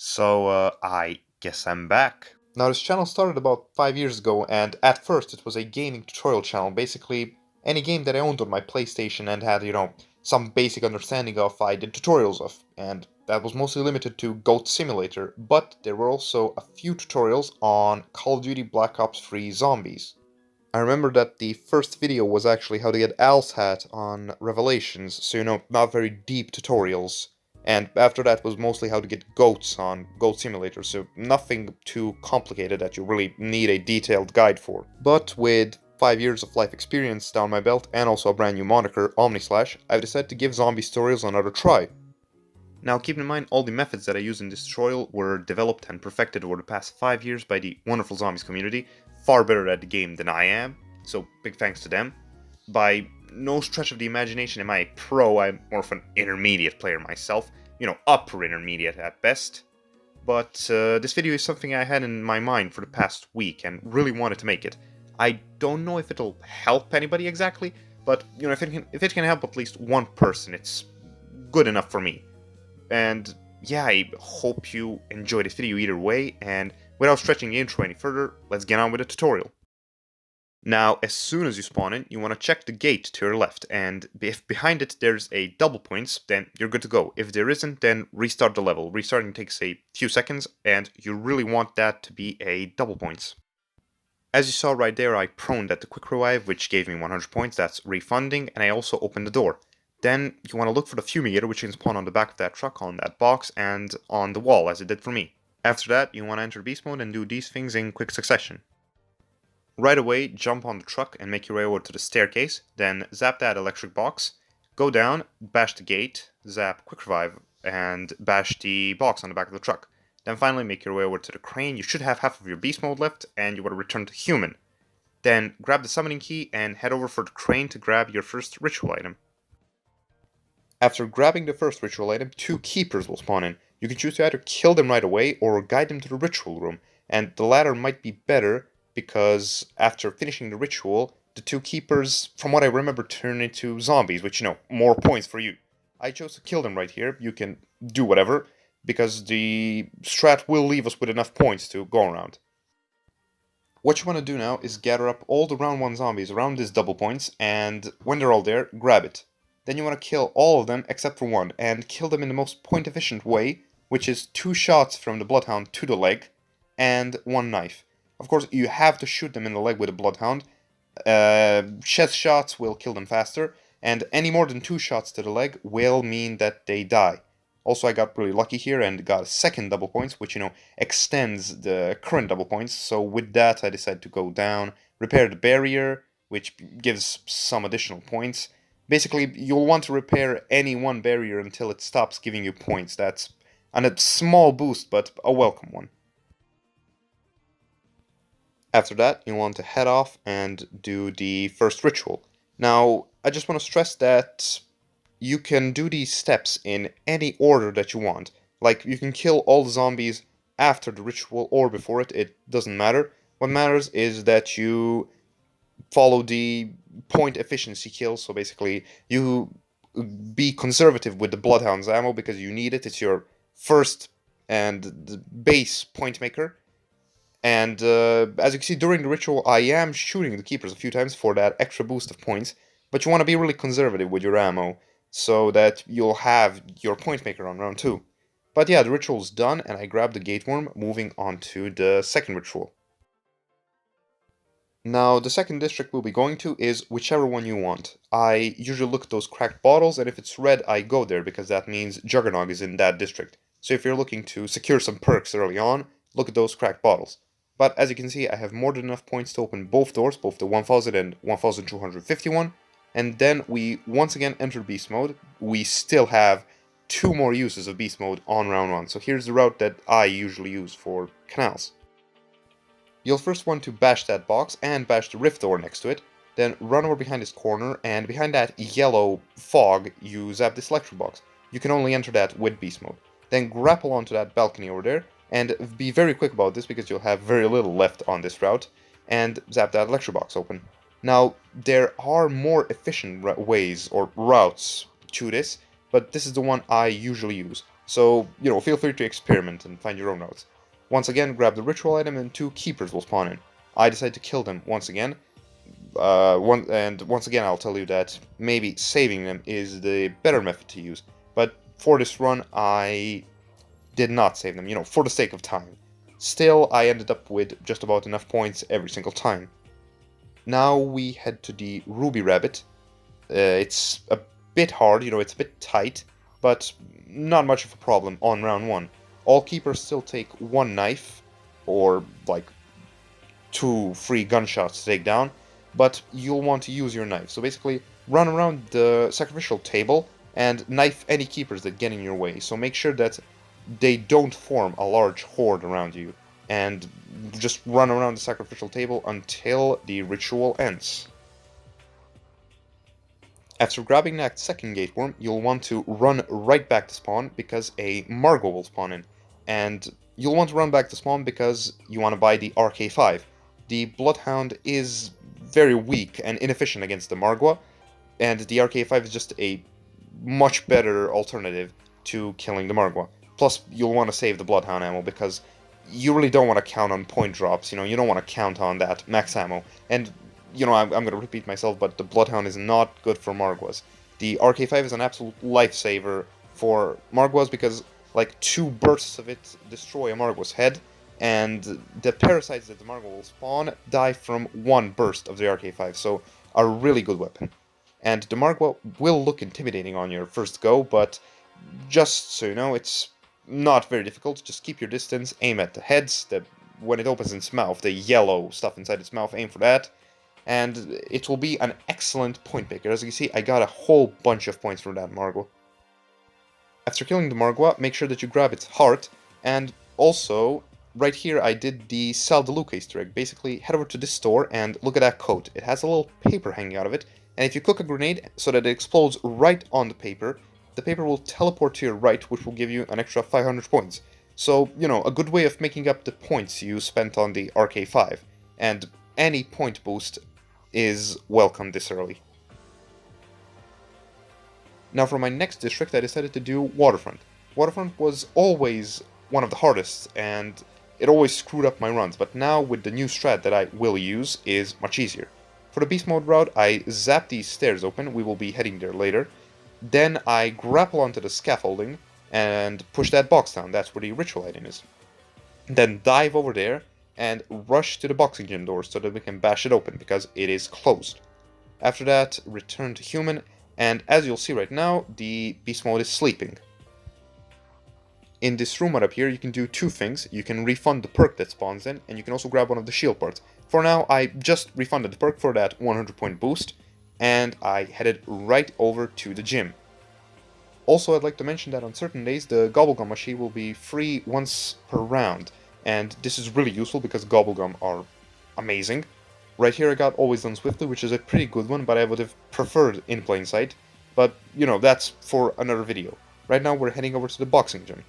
I guess I'm back. Now, this channel started about 5 years ago, and at first it was a gaming tutorial channel. Basically, any game that I owned on my PlayStation and had, some basic understanding of, I did tutorials of. And that was mostly limited to Goat Simulator, but there were also a few tutorials on Call of Duty Black Ops 3 Zombies. I remember that the first video was actually how to get Al's hat on Revelations, so not very deep tutorials. And after that was mostly how to get goats on Goat Simulator, so nothing too complicated that you really need a detailed guide for. But with 5 years of life experience down my belt and also a brand new moniker, Omnislash, I've decided to give zombie tutorials another try. Now keep in mind all the methods that I use in this tutorial were developed and perfected over the past 5 years by the wonderful zombies community, far better at the game than I am, so big thanks to them. By no stretch of the imagination am I a pro, I'm more of an intermediate player myself, upper intermediate at best. But this video is something I had in my mind for the past week and really wanted to make it. I don't know if it'll help anybody exactly, but if it can help at least one person, it's good enough for me. And yeah, I hope you enjoy this video either way, and without stretching the intro any further, let's get on with the tutorial. Now, as soon as you spawn in, you want to check the gate to your left, and if behind it there's a double points, then you're good to go. If there isn't, then restart the level. Restarting takes a few seconds, and you really want that to be a double points. As you saw right there, I proned at the quick revive, which gave me 100 points, that's refunding, and I also opened the door. Then you want to look for the fumigator, which can spawn on the back of that truck, on that box, and on the wall, as it did for me. After that, you want to enter beast mode and do these things in quick succession. Right away, jump on the truck and make your way over to the staircase, then zap that electric box, go down, bash the gate, zap quick revive, and bash the box on the back of the truck. Then finally make your way over to the crane. You should have half of your beast mode left, and you want to return to human. Then grab the summoning key and head over for the crane to grab your first ritual item. After grabbing the first ritual item, 2 keepers will spawn in. You can choose to either kill them right away or guide them to the ritual room, and the latter might be better because after finishing the ritual, the 2 keepers, from what I remember, turn into zombies, which, more points for you. I chose to kill them right here. You can do whatever, because the strat will leave us with enough points to go around. What you want to do now is gather up all the round 1 zombies around this double points, and when they're all there, grab it. Then you want to kill all of them except for 1, and kill them in the most point-efficient way, which is 2 shots from the bloodhound to the leg, and 1 knife. Of course, you have to shoot them in the leg with a bloodhound. Chest shots will kill them faster, and any more than 2 shots to the leg will mean that they die. Also, I got really lucky here and got a second double points, which, extends the current double points. So with that, I decided to go down, repair the barrier, which gives some additional points. Basically, you'll want to repair any one barrier until it stops giving you points. That's a small boost, but a welcome one. After that, you want to head off and do the first ritual. Now, I just want to stress that you can do these steps in any order that you want. Like, you can kill all the zombies after the ritual or before it, it doesn't matter. What matters is that you follow the point efficiency kills, so basically you be conservative with the Bloodhound's ammo because you need it, it's your first and the base point maker. And as you can see during the ritual, I am shooting the keepers a few times for that extra boost of points, but you want to be really conservative with your ammo so that you'll have your point maker on round 2. But yeah, the ritual's done and I grabbed the gate worm, moving on to the second ritual. Now, the second district we'll be going to is whichever one you want. I usually look at those cracked bottles, and if it's red, I go there, because that means Juggernog is in that district. So if you're looking to secure some perks early on, look at those cracked bottles. But as you can see, I have more than enough points to open both doors, both the 1000 and 1251, and then we once again enter Beast Mode. We still have 2 more uses of Beast Mode on round 1, so here's the route that I usually use for canals. You'll first want to bash that box and bash the rift door next to it, then run over behind this corner, and behind that yellow fog, you zap this electric box. You can only enter that with Beast Mode. Then grapple onto that balcony over there, and be very quick about this because you'll have very little left on this route, and zap that electric box open. Now, there are more efficient ways or routes to this, but this is the one I usually use. So, feel free to experiment and find your own routes. Once again, grab the ritual item and 2 keepers will spawn in. I decide to kill them once again. Once again, I'll tell you that maybe saving them is the better method to use. But for this run, I did not save them, for the sake of time. Still, I ended up with just about enough points every single time. Now we head to the Ruby Rabbit. It's a bit hard, it's a bit tight, but not much of a problem on round 1. All keepers still take 1 knife, or like 2 free gunshots to take down, but you'll want to use your knife. So basically, run around the sacrificial table and knife any keepers that get in your way. So make sure that they don't form a large horde around you, and just run around the sacrificial table until the ritual ends. After grabbing that second gate worm, you'll want to run right back to spawn because a Margot will spawn in. And you'll want to run back to spawn because you want to buy the RK5. The Bloodhound is very weak and inefficient against the Margwa, and the RK5 is just a much better alternative to killing the Margwa. Plus, you'll want to save the Bloodhound ammo because you really don't want to count on point drops, you don't want to count on that max ammo. And I'm going to repeat myself, but the Bloodhound is not good for Margwas. The RK5 is an absolute lifesaver for Margwas because, like, 2 bursts of it destroy a Margwa's head, and the parasites that the Margwa will spawn die from 1 burst of the RK5, so a really good weapon. And the Margwa will look intimidating on your first go, but just so you know, it's not very difficult. Just keep your distance, aim at the heads, when it opens its mouth, the yellow stuff inside its mouth, aim for that, and it will be an excellent point picker. As you can see, I got a whole bunch of points from that Margwa. After killing the Margwa, make sure that you grab its heart, and also, right here I did the Sal de Luca Easter egg. Basically, head over to this store and look at that coat. It has a little paper hanging out of it, and if you cook a grenade so that it explodes right on the paper will teleport to your right, which will give you an extra 500 points. So, a good way of making up the points you spent on the RK5, and any point boost is welcome this early. Now for my next district, I decided to do Waterfront. Waterfront was always one of the hardest, and it always screwed up my runs, but now with the new strat that I will use is much easier. For the Beast Mode route, I zap these stairs open, we will be heading there later. Then I grapple onto the scaffolding and push that box down, that's where the ritual item is. Then dive over there and rush to the boxing gym door so that we can bash it open because it is closed. After that, return to human, and as you'll see right now, the beast mode is sleeping. In this room right up here, you can do 2 things. You can refund the perk that spawns in, and you can also grab one of the shield parts. For now, I just refunded the perk for that 100 point boost, and I headed right over to the gym. Also, I'd like to mention that on certain days, the Gobblegum machine will be free once per round, and this is really useful because Gobblegum are amazing. Right here I got Always Done Swiftly, which is a pretty good one, but I would have preferred In Plain Sight. But, that's for another video. Right now we're heading over to the boxing gym.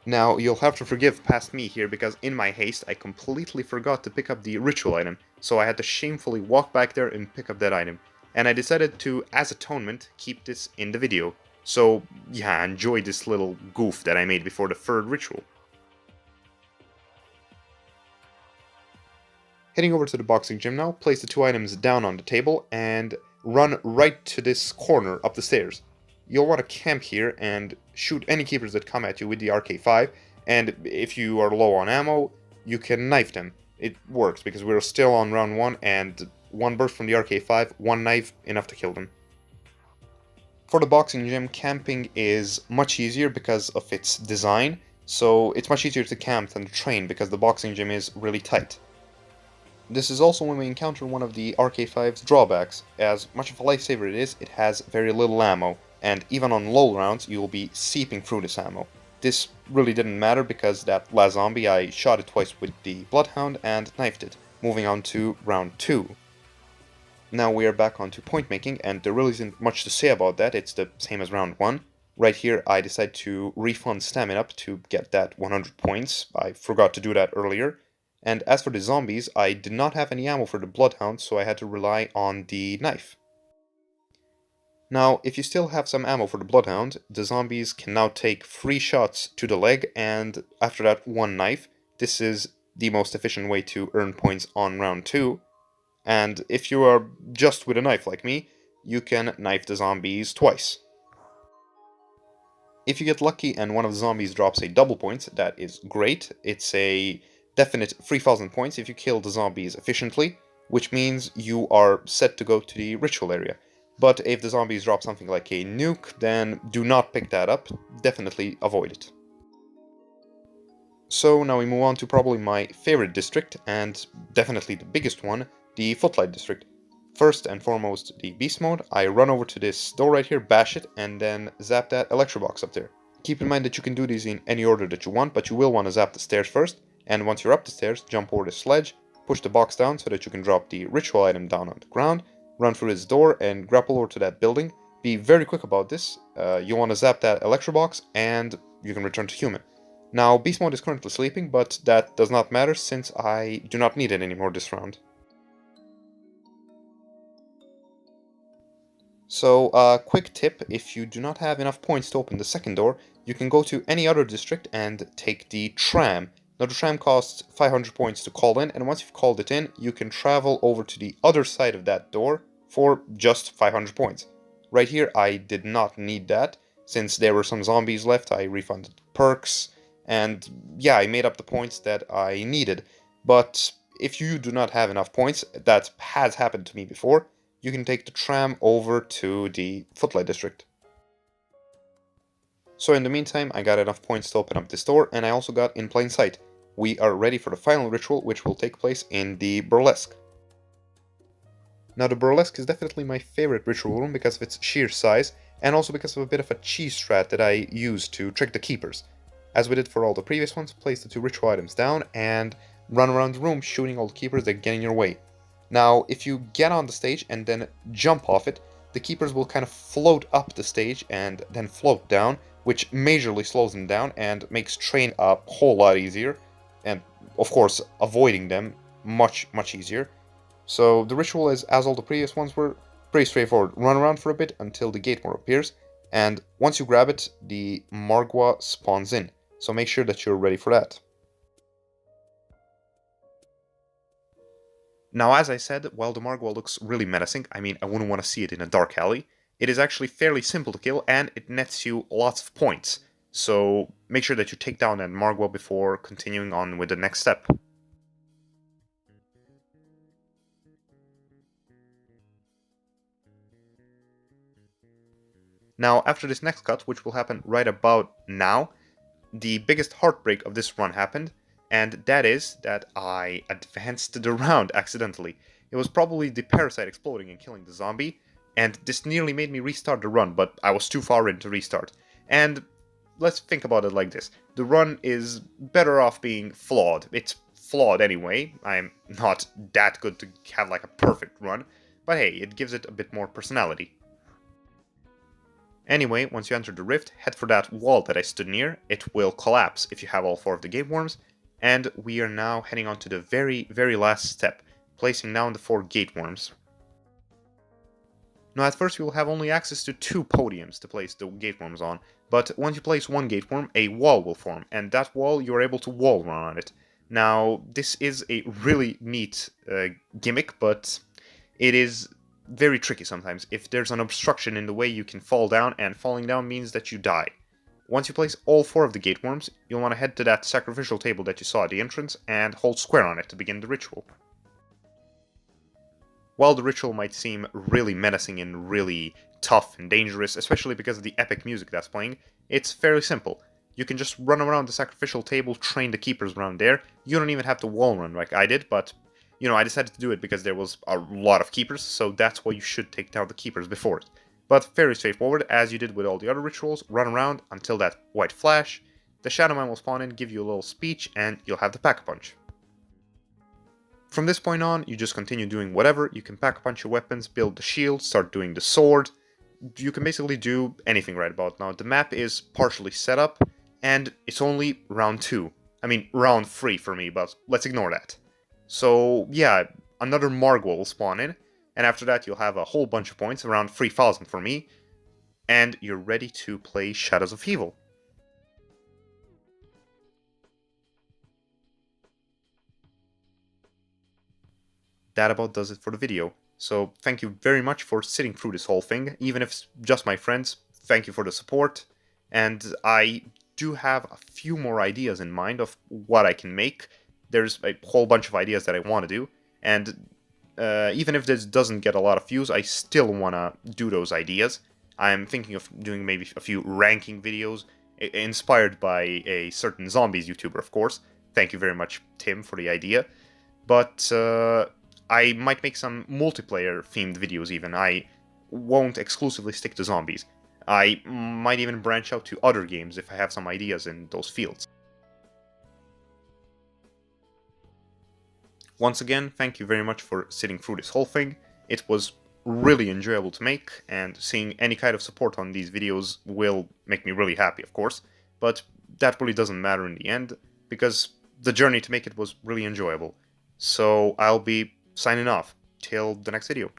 Now, you'll have to forgive past me here, because in my haste I completely forgot to pick up the ritual item, so I had to shamefully walk back there and pick up that item. And I decided to, as atonement, keep this in the video. So, yeah, enjoy this little goof that I made before the 3rd ritual. Heading over to the boxing gym now, place the 2 items down on the table, and run right to this corner up the stairs. You'll want to camp here and shoot any keepers that come at you with the RK5, and if you are low on ammo, you can knife them. It works, because we're still on round 1, and 1 burst from the RK5, 1 knife, enough to kill them. For the boxing gym, camping is much easier because of its design, so it's much easier to camp than to train because the boxing gym is really tight. This is also when we encounter one of the RK5's drawbacks. As much of a lifesaver it is, it has very little ammo, and even on low rounds you will be seeping through this ammo. This really didn't matter because that last zombie I shot it twice with the Bloodhound and knifed it. Moving on to round 2. Now we are back onto point making, and there really isn't much to say about that, it's the same as round 1. Right here I decide to refund stamina up to get that 100 points, I forgot to do that earlier. And as for the zombies, I did not have any ammo for the Bloodhound, so I had to rely on the knife. Now, if you still have some ammo for the Bloodhound, the zombies can now take 3 shots to the leg, and after that, 1 knife. This is the most efficient way to earn points on round 2. And if you are just with a knife like me, you can knife the zombies twice. If you get lucky and one of the zombies drops a double point, that is great. It's a definite 3000 points if you kill the zombies efficiently, which means you are set to go to the ritual area. But if the zombies drop something like a nuke, then do not pick that up, definitely avoid it. So now we move on to probably my favorite district, and definitely the biggest one, the Footlight District. First and foremost, the beast mode. I run over to this door right here, bash it, and then zap that electro box up there. Keep in mind that you can do these in any order that you want, but you will want to zap the stairs first, and once you're up the stairs, jump over the sledge, push the box down so that you can drop the ritual item down on the ground, run through this door, and grapple over to that building. Be very quick about this. You want to zap that electro box, and you can return to human. Now, beast mode is currently sleeping, but that does not matter since I do not need it anymore this round. So, quick tip, if you do not have enough points to open the second door, you can go to any other district and take the tram. Now, the tram costs 500 points to call in, and once you've called it in, you can travel over to the other side of that door for just 500 points. Right here, I did not need that. Since there were some zombies left, I refunded perks, and yeah, I made up the points that I needed. But if you do not have enough points, that has happened to me before, you can take the tram over to the Footlight District. So in the meantime, I got enough points to open up this door, and I also got In Plain Sight. We are ready for the final ritual, which will take place in the Burlesque. Now the Burlesque is definitely my favorite ritual room because of its sheer size, and also because of a bit of a cheese strat that I use to trick the keepers. As we did for all the previous ones, place the 2 ritual items down, and run around the room shooting all the keepers that get in your way. Now, if you get on the stage and then jump off it, the keepers will kind of float up the stage and then float down, which majorly slows them down and makes training a whole lot easier, and of course avoiding them much easier. So the ritual is, as all the previous ones were, pretty straightforward. Run around for a bit until the gate more appears, and once you grab it, the Margwa spawns in, so make sure that you're ready for that. Now, as I said, while the Margwa looks really menacing, I mean, I wouldn't want to see it in a dark alley, it is actually fairly simple to kill, and it nets you lots of points. So make sure that you take down that Margwa before continuing on with the next step. Now, after this next cut, which will happen right about now, the biggest heartbreak of this run happened, and that is that I advanced the round accidentally. It was probably the parasite exploding and killing the zombie, and this nearly made me restart the run, but I was too far in to restart. And let's think about it like this. The run is better off being flawed. It's flawed anyway. I'm not that good to have like a perfect run, but hey, it gives it a bit more personality. Anyway, once you enter the rift, head for that wall that I stood near. It will collapse if you have all 4 of the gate worms. And we are now heading on to the very last step, placing down the 4 gate worms. Now at first you will have only access to 2 podiums to place the gate worms on, but once you place 1 gate worm, a wall will form, and that wall you are able to wall run on it. Now this is a really neat gimmick, but it is very tricky sometimes. If there's an obstruction in the way, you can fall down, and falling down means that you die. Once you place all 4 of the gate worms, you'll want to head to that sacrificial table that you saw at the entrance and hold square on it to begin the ritual. While the ritual might seem really menacing and really tough and dangerous, especially because of the epic music that's playing, it's fairly simple. You can just run around the sacrificial table, train the keepers around there. You don't even have to wall run like I did, but you know, I decided to do it because there was a lot of keepers, so that's why you should take down the keepers before it. But very straightforward, as you did with all the other rituals, run around until that white flash, the Shadow Man will spawn in, give you a little speech, and you'll have the Pack-a-Punch. From this point on, you just continue doing whatever. You can Pack-a-Punch your weapons, build the shield, start doing the sword. You can basically do anything right about now. The map is partially set up, and it's only round 2. I mean, round 3 for me, but let's ignore that. So yeah, another Margwa will spawn in, and after that you'll have a whole bunch of points, around 3000 for me. and you're ready to play Shadows of Evil. That about does it for the video. So thank you very much for sitting through this whole thing, even if it's just my friends. Thank you for the support, and I do have a few more ideas in mind of what I can make. There's a whole bunch of ideas that I want to do, and even if this doesn't get a lot of views, I still want to do those ideas. I'm thinking of doing maybe a few ranking videos, inspired by a certain zombies YouTuber, of course. Thank you very much, Tim, for the idea. But I might make some multiplayer-themed videos even. I won't exclusively stick to zombies. I might even branch out to other games if I have some ideas in those fields. Once again, thank you very much for sitting through this whole thing. It was really enjoyable to make, and seeing any kind of support on these videos will make me really happy, of course, but that really doesn't matter in the end, because the journey to make it was really enjoyable. So I'll be signing off till the next video.